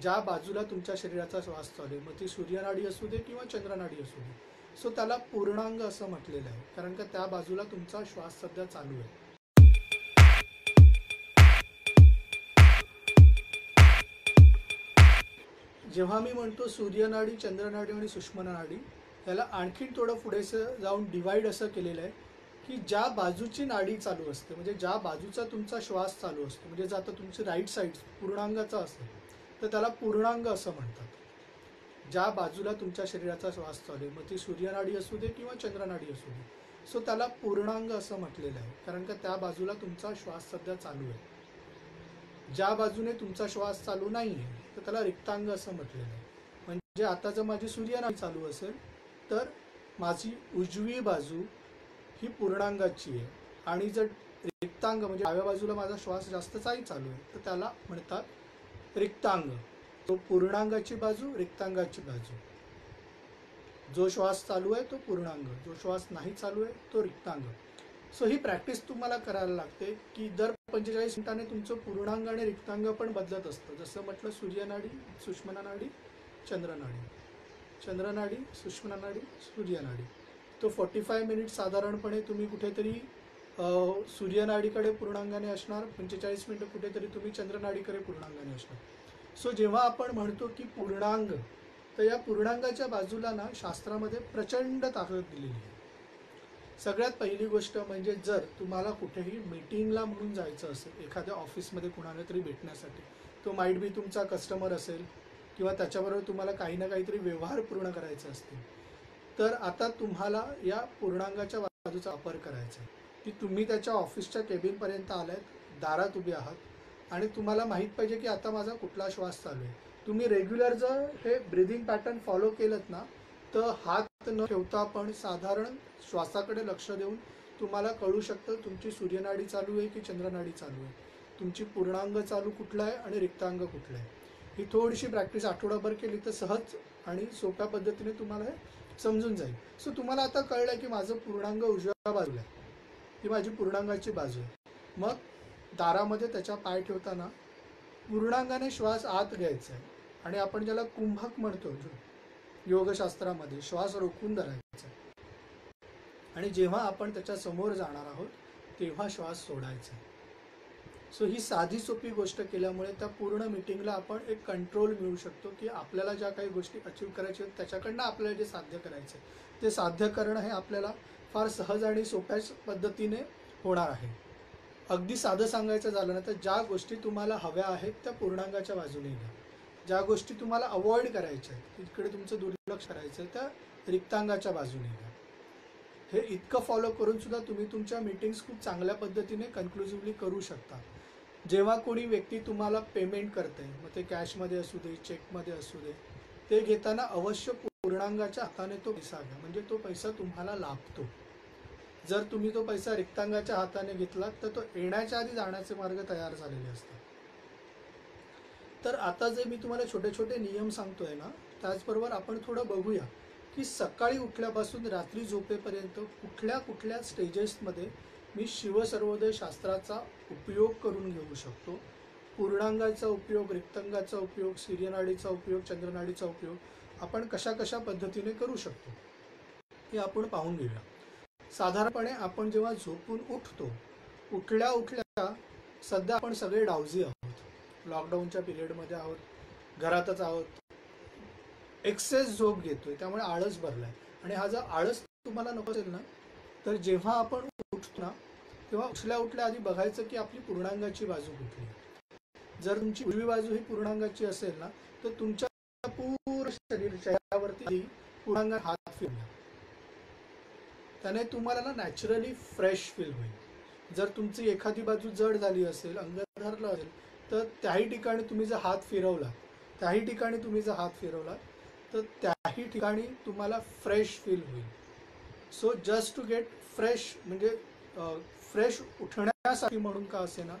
ज्या बाजूला तुमच्या शरीराचा श्वास चालू आहे, मग ती सूर्यनाडी असू दे किंवा चंद्रनाडी असू दे, सो त्याला पूर्णांग असं म्हटलेलं आहे, कारण का त्या बाजूला तुमचा श्वास सध्या चालू आहे. जेव्हा मी म्हणतो सूर्यनाडी, चंद्रनाडी आणि सुषुम्नानाडी, याला आणखी थोडं पुढे जाऊन डिवाइड असं केलेलं आहे की ज्या बाजूची नाडी चालू असते, म्हणजे ज्या बाजूचा तुमचा श्वास चालू असतो, म्हणजे जर आता तुमची राईट साईड पूर्णांगाचा असेल तर त्याला पूर्णांग असं म्हणतात. ज्या बाजूला तुमच्या शरीराचा श्वास चालू आहे, मग ती सूर्यनाडी असू दे किंवा चंद्रनाडी असू दे, सो त्याला पूर्णांग असं म्हटलेलं आहे, कारण का त्या बाजूला तुमचा श्वास सध्या चालू आहे. ज्या बाजूने तुमचा श्वास चालू नाही आहे तर त्याला रिक्तांग असं म्हटलेलं आहे. म्हणजे आता जर माझी सूर्यनाडी चालू असेल तर माझी उजवी बाजू ही पूर्णांगाची आहे, आणि जर रिक्तांग म्हणजे डाव्या बाजूला माझा श्वास जास्तचाही चालू आहे तर त्याला म्हणतात रिक्तांग. तो पूर्णांगाची बाजू, रिक्तांगाची बाजू. जो श्वास चालू आहे तो पूर्णांग, जो श्वास नाही चालू आहे तो रिक्तांग. सो ही प्रॅक्टिस तुम्हाला करायला लागते की दर 45 मिनिटांनी तुमचं पूर्णांग आणि रिक्तांग पण बदलत असतं. जसं म्हटलं सूर्यनाडी, सुषुम्नानाडी, चंद्रनाडी, चंद्रनाडी, सुषुम्नानाडी, सूर्यनाडी. तो 45 मिनिट साधारणपणे तुम्ही कुठेतरी सूर्यनाडीकडे पूर्णांगाने असणार, 45 मिनिटं कुठेतरी तुम्ही चंद्रनाडीकडे पूर्णांगाने असणार. सो जेव्हा आपण म्हणतो की पूर्णांग, तर या पूर्णांगाच्या बाजूला ना शास्त्रामध्ये प्रचंड ताकद दिलेली आहे. सगळ्यात पहिली गोष्ट म्हणजे जर तुम्हाला कुठेही मीटिंगला म्हणून जायचं असेल, एखाद्या ऑफिसमध्ये कुणाला तरी भेटण्यासाठी, तो माईट बी तुमचा कस्टमर असेल किंवा त्याच्याबरोबर तुम्हाला काही ना काहीतरी व्यवहार पूर्ण करायचे असतील, तर आता तुम्हाला या पूर्णांगाच्या बाजूचा वापर करायचा आहे. की तुम्ही त्याच्या ऑफिसच्या केबिनपर्यंत आलात, दारात उभे आहात आणि तुम्हाला माहीत पाहिजे की आता माझा कुठला श्वास चालू आहे. तुम्ही रेग्युलर जर हे ब्रिदिंग पॅटर्न फॉलो केलं ना, तर हात न ठेवता पण साधारण श्वासाकडे लक्ष देऊन तुम्हाला कळू शकतं तुमची सूर्यनाडी चालू आहे की चंद्रनाडी चालू आहे, तुमची पूर्णांग चालू कुठला आहे आणि रिक्तांग कुठलं आहे. ही थोडीशी प्रॅक्टिस आठवडाभर केली तर सहज आणि सोप्या पद्धतीने तुम्हाला हे समजून जाईल. सो तुम्हाला आता कळलं की माझं पूर्णांग उजव्या बाजूला आहे, ही माझी पूर्णांगाची बाजू आहे. मग दारामध्ये त्याच्या पाय ठेवताना पूर्णांगाने श्वास आत घ्यायचा आहे, आणि आपण ज्याला कुंभक म्हणतो योगशास्त्रामध्ये, श्वास रोखून धरायचा. आणि जेव्हा आपण त्याच्या समोर जाणार आहोत तेव्हा श्वास सोडायचा. सो ही साधी सोपी गोष्ट केल्यामुळे त्या पूर्ण मीटिंगला आपण एक कंट्रोल मिळू शकतो की आपल्याला ज्या काही गोष्टी अचीव करायच्या आहेत त्याच्याकडनं आपल्याला जे साध्य करायचं आहे ते साध्य करणं हे आपल्याला फार सहज आणि सोप्या पद्धतीने होणार आहे. अगदी साधं सांगायचं झालं ना तर ज्या गोष्टी तुम्हाला हव्या आहेत त्या पूर्णांगाच्या बाजूने घ्या, ज्या गोष्टी तुम्हाला अवॉइड करायच्या आहेत, तिकडे तुमचं दुर्लक्ष करायचं आहे, त्या रिक्तांगाच्या बाजूने घ्या. हे इतकं फॉलो करून सुद्धा तुम्ही तुमच्या मीटिंग्स खूप चांगल्या पद्धतीने कन्क्लुसिव्हली करू शकता. जेव्हा कोणी व्यक्ती तुम्हाला पेमेंट करते, मग ते कॅशमध्ये असू दे, चेकमध्ये असू दे, ते घेताना अवश्य पूर्णांगाच्या हाताने तो पैसा घ्या, म्हणजे तो पैसा तुम्हाला लाभतो. जर तुम्ही तो पैसा रिक्तांगाच्या हाताने घेतला तर तो येण्याच्या आधी जाण्याचे मार्ग तयार झालेले असतात. तर आता जे मी तुम्हाला छोटे छोटे नियम सांगतोय ना, त्याचबरोबर आपण थोडं बघूया की सकाळी उठल्यापासून रात्री झोपेपर्यंत कुठल्या कुठल्या स्टेजेसमध्ये मी शिवसर्वोदय शास्त्राचा उपयोग करून घेऊ शकतो. पूर्णांगाचा उपयोग, रिक्तांगाचा उपयोग, सूर्यनाडीचा उपयोग, चंद्रनाडीचा उपयोग आपण कशा कशा पद्धतीने करू शकतो हे आपण पाहून घेऊया. साधारणपणे आपण जेव्हा झोपून उठतो, उठल्या उठल्या सध्या आपण सगळे डावजी आहोत, लॉकडाऊनच्या पिरियडमध्ये आहोत, घरातच आहोत, एक्सेस झोप घेतोय, त्यामुळे आळस भरलाय. आणि हा जर आळस तुम्हाला नको असेल ना, तर जेव्हा आपण उठतो ना तेव्हा उठल्या उठल्या आधी बघायचं की आपली पूर्णांगाची बाजू कुठली. जर तुमची उजवी बाजू ही पूर्णांगाची असेल ना तर तुमच्या पूर्ण शरीरावरती पूर्णांग हात फिरला, त्याने तुम्हाला ना नॅचरली फ्रेश फील होईल. जर तुमची एखादी बाजू जड झाली असेल, अंग धरलं असेल, तर त्याही ठिकाणी तुम्ही जर हात फिरवला, तर त्याही ठिकाणी तुम्हाला फ्रेश फील होईल. So just to get fresh, म्हणजे फ्रेश उठण्यासाठी म्हणून का असे ना,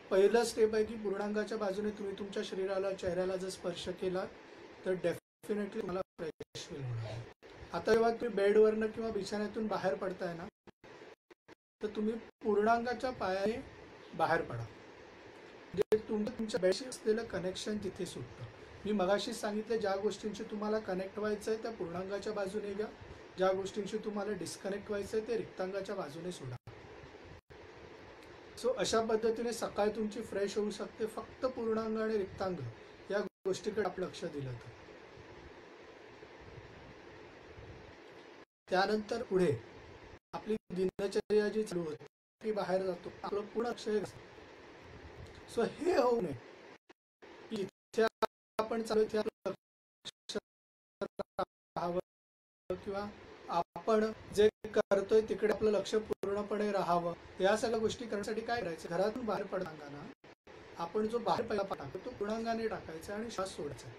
पहिलं स्टेप आहे की पूर्णांगाच्या बाजूने तुम्ही तुमच्या शरीराला, चेहऱ्याला जर स्पर्श केला तर डेफिनेटली मला फ्रेश फील होणार. आता जेव्हा तुम्ही बेडवरनं किंवा बिछाण्यातून बाहेर पडताय ना, तर तुम्ही पूर्णांगाच्या पायाने बाहेर पडा, म्हणजे तुमच्या बेडशी असलेलं कनेक्शन तिथे सुटतं. मी मगाशीच सांगितलं, ज्या गोष्टींशी तुम्हाला कनेक्ट व्हायचं आहे त्या पूर्णांगाच्या बाजूने घ्या, ज्या गोष्टींशी तुम्हाला डिस्कनेक्ट व्हायचं आहे ते रिक्तांगाच्या बाजूने सोडा. सो अशा पद्धतीने सकाळ तुमची फ्रेश होऊ शकते फक्त पूर्णांग आणि रिक्तांग या गोष्टीकडे आपण लक्ष दिलं तर. त्यानंतर पुढे आपली दिनचर्या जी चालू होते ती बाहेर जातो, आपलं पूर्ण लक्ष. सो हे होऊ नये की इथे आपण चालू इथे आपलं लक्ष राहावं किंवा आपण जे करतोय तिकडे आपलं लक्ष पूर्णपणे राहावं. या सगळ्या गोष्टी करण्यासाठी काय करायचं, घरातून बाहेर पडताना आपण जो बाहेर पहिला टाकतो तो पूर्णांगाने टाकायचा आणि श्वास सोडायचा.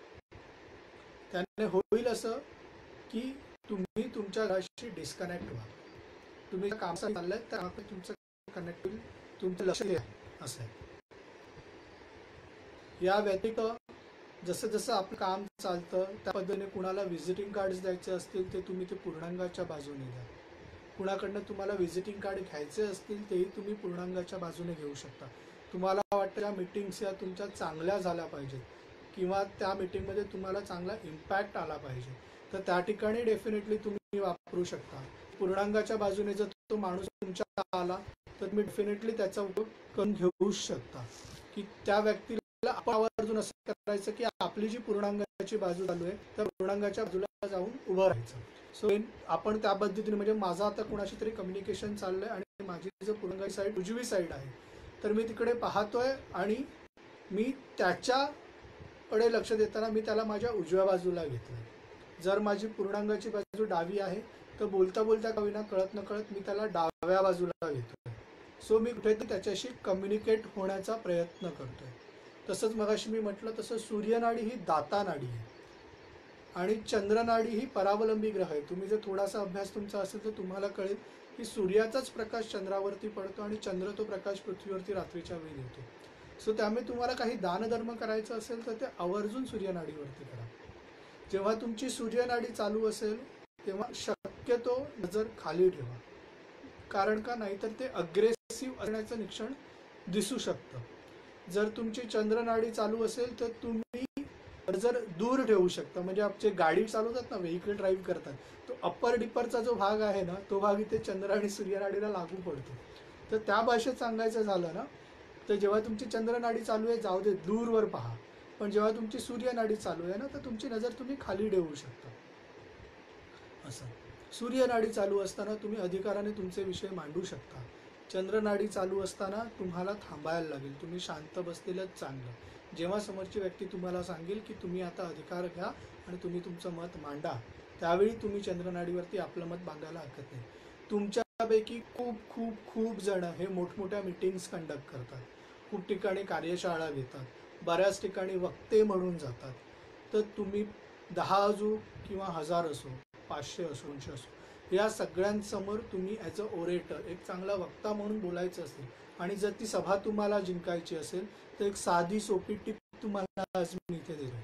त्याने होईल असं की तुम्ही तुमच्या घराशी डिस्कनेक्ट व्हा. तुम्ही कामासाठी चाललाय तर तुमचं कनेक्ट होईल, तुमचं लक्ष आहे असं आहे. या व्यतिरिक्त जसं जसं आपलं काम चालतं त्या पद्धतीने कुणाला व्हिजिटिंग कार्ड्स द्यायचे असतील ते तुम्ही ते पूर्णांगाच्या बाजूने द्या. कुणाकडनं तुम्हाला व्हिजिटिंग कार्ड घ्यायचे असतील तेही तुम्ही पूर्णांगाच्या बाजूने घेऊ शकता. तुम्हाला वाटतं त्या मीटिंग्स या तुमच्या चांगल्या झाल्या पाहिजेत किंवा त्या मीटिंगमध्ये तुम्हाला चांगला इम्पॅक्ट आला पाहिजे तर त्या ठिकाणी डेफिनेटली तुम्ही वापरू शकता. पूर्णांगाच्या बाजूने जर तो माणूस तुमच्या आला तर तुम्ही डेफिनेटली त्याचा उपयोग करून घेऊ शकता की त्या व्यक्तीला आपण आवर्जून असं करायचं की आपली जी पूर्णांगाची बाजू चालू आहे त्या पूर्णांगाच्या बाजूला जाऊन उभं राहायचं. सो आपण त्या पद्धतीने म्हणजे माझं आता कुणाशी तरी कम्युनिकेशन चाललंय आणि माझी जर पूर्णांगाची साईड उजवी साईड आहे तर मी तिकडे पाहतोय आणि मी त्याच्याकडे लक्ष देताना मी त्याला माझ्या उजव्या बाजूला घेतोय. जर माझी पूर्णांगाची बाजू डावी आहे तर बोलता बोलता का होईना कळत न कळत मी त्याला डाव्या बाजूला घेतोय. सो मी कुठेतरी त्याच्याशी कम्युनिकेट होण्याचा प्रयत्न करतोय. तसंच मगाशी मी म्हटलं तसं सूर्यनाडी ही दाता नाडी आहे आणि चंद्रनाडी ही परावलंबी ग्रह आहे. तुम्ही जर थोडासा अभ्यास तुमचा असेल तर तुम्हाला कळेल की सूर्याचाच प्रकाश चंद्रावरती पडतो आणि चंद्र तो प्रकाश पृथ्वीवरती रात्रीच्या वेळी येतो. सो त्यामुळे तुम्हाला काही दानधर्म करायचं असेल तर ते आवर्जून सूर्यनाडीवरती करा. जेव्हा तुमची सूर्यनाडी चालू असेल तेव्हा शक्यतो नजर खाली ठेवा, कारण का नाहीतर ते अग्रेसिव्ह असण्याचं निक्षण दिसू शकतं. जर तुमची चंद्रनाडी चालू असेल तर तुम्ही जर दूर ठेवू शकता, म्हणजे आपले गाडी चालवतात ना, व्हेकल ड्राईव्ह करतात, तो अप्पर डिपरचा जो भाग आहे ना तो भाग इथे चंद्र आणि सूर्यनाडीला लागू पडतो. तर त्या भाषेत सांगायचं झालं ना तर जेव्हा तुमची चंद्रनाडी चालू आहे जाऊ दे दूरवर पहा, पण जेव्हा तुमची सूर्यनाडी चालू आहे ना तर तुमची नजर तुम्ही खाली ठेवू शकता. असं सूर्यनाडी चालू असताना तुम्ही अधिकाराने तुमचे विषय मांडू शकता. चंद्रनाडी चालू असताना तुम्हाला थांबायला लागेल, तुम्ही शांत बसलेलंच चांगलं. जेव्हा समोरची व्यक्ती तुम्हाला सांगेल की तुम्ही आता अधिकार घ्या आणि तुम्ही तुमचं मत मांडा त्यावेळी तुम्ही चंद्रनाडीवरती आपलं मत मांडायला हरकत नाही. तुमच्यापैकी खूप खूप खूप जण हे मोठमोठ्या मीटिंग्स कंडक्ट करतात, खूप ठिकाणी कार्यशाळा घेतात, बऱ्याच ठिकाणी वक्ते म्हणून जातात. तर तुम्ही 10 असो किंवा 1000 असो, 500 असो, 200 असो, या सगळ्यांसमोर तुम्ही ॲज अ ओरेटर एक चांगला वक्ता म्हणून बोलायचं असेल आणि जर ती सभा तुम्हाला जिंकायची असेल तर एक साधी सोपी टिप तुम्हाला आज मी इथे देतो.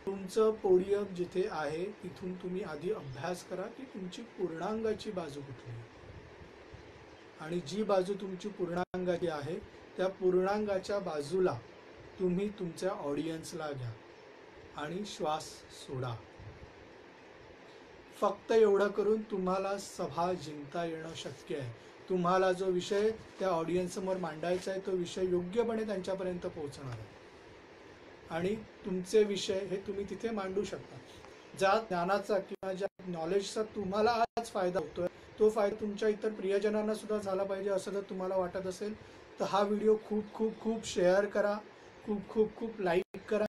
तुमचं पोडियम जिथे आहे तिथून तुम्ही आधी अभ्यास करा की तुमची पूर्णांगाची बाजू कुठली आहे आणि जी बाजू तुमची पूर्णांगाची आहे त्या पूर्णांगाच्या बाजूला तुम्ही तुमच्या ऑडियन्सला घ्या आणि श्वास सोडा. फक्त एवढं करून तुम्हाला सभा जिंकता येणं शक्य आहे. तुम्हाला जो विषय त्या ऑडियन्स समोर मांडायचा आहे तो विषय योग्यपणे त्यांच्यापर्यंत पोहोचणार आहे आणि तुमचे विषय हे तुम्ही तिथे मांडू शकता. ज्या ज्ञानाचा किंवा ज्या नॉलेजचा तुम्हाला आज फायदा होतोय तो फायदा तुमच्या इतर प्रियजनांना सुद्धा झाला पाहिजे असं जर तुम्हाला वाटत असेल तर हा व्हिडिओ खूप खूप खूप शेअर करा, खूप खूप खूप लाईक करा.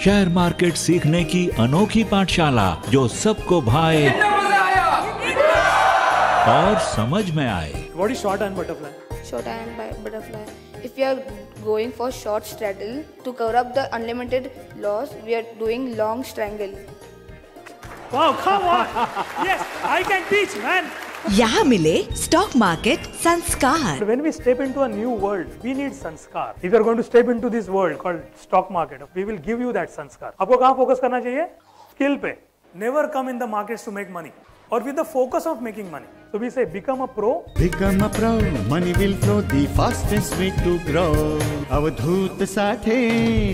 शेयर मार्केट सीखने की अनोखी पाठशाला जो सबको भाए और समझ में आए. What is short iron butterfly? Short iron butterfly if we are going for short straddle, to cover up the unlimited loss, we are doing long strangle. Wow, come on. Yes, I can teach, man. यहाँ मिले stock market संस्कार. When we step into a new world, we need sanskar. If you are going to step into this world called stock market, we will give you that sanskar. आपको कहाँ focus करना चाहिए? Skill pay. Never come in the markets to make money, or with the focus of making money. So we say become a pro. Become a pro, money will flow, the fastest way to grow. Avdhoot Sathe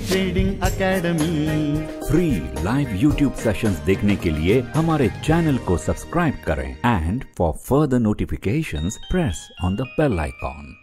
trading academy. Free live YouTube sessions देखने के लिए हमारे channel को subscribe करें and for further notifications press on the bell icon.